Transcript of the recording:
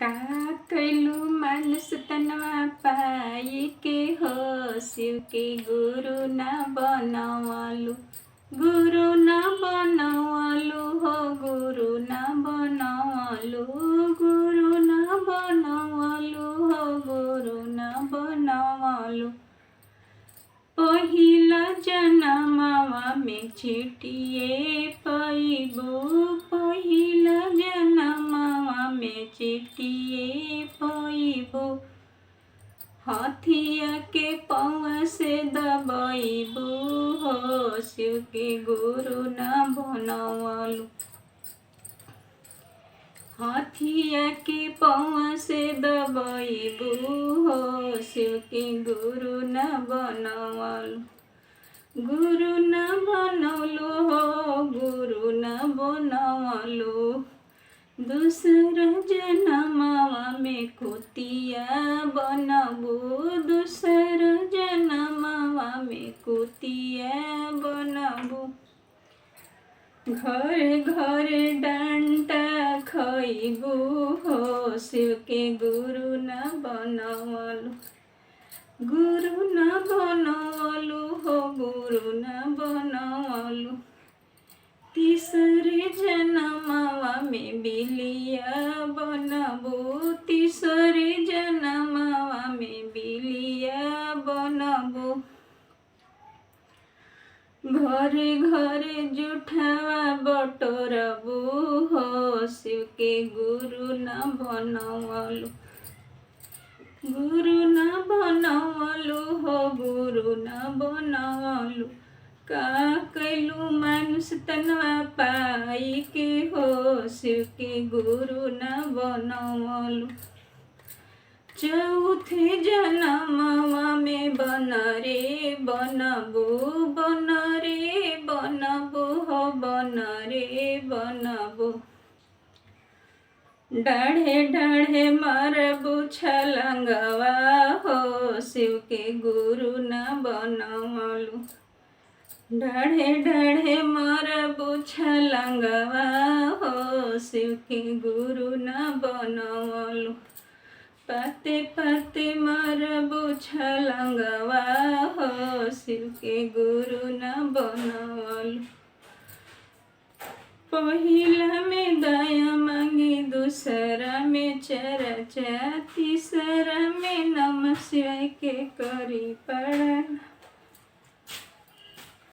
का कैलू मानुष तनवा पाई के हो, शिव के गुरु न बनवलु। गुरु न बनवलु हो, गुरु न बनवलु। गुरु न बनवलु हो, गुरु न बनवलु। पहिला जनमवा में चिट्ठिए पैबू, पहिला जनमवा में चिट्ठिए पैबू। हथिया के पौआ से दबैबू हो, शिव के गुरु न बनवलु। हथिया के पौआ से दबैबू हो, शिव के गुरु न बनवलु। गुरु न बनवलु हो, गुरु न बनवलु। दूसरा जनमवा में कुतिया बनबू, दूसरा जनमवा में कुतिया बनबू। घर घर डंटा खइबू हो, शिव के गुरु न बनवलु। गुरु न बनवलु हो, गुरु न बनवलु। तीसरे जनमवा में बिलिया बनबू, तीसरे जनमवा में बिलिया बनबू। घरे घरे जुठावा बटोरबू हो, शिव के गुरु न बनवलु। गुरु न बनवलु हो, गुरु न बनवलु। का कैलू मानुष तनवा पाई के हो, शिव के गुरु न बनवलु। चौथे जनमवा में बन रे बनबू, बन रे बनबू हो, बन रे बनबू। डाढ़े डाढ़े मरबू छलंगवा हो, शिव के गुरु न बनवलु। डाढ़े डाढ़े मरबू छलंगवा हो, शिव के गुरु न बनवलु। पाते पाते मरबू छलंगवा हो, शिव के गुरु न बनवलु। पहिला में दया मांगी, दूसरा में चर्चा, तीसरा में नमः शिवाय के करी पड़ा।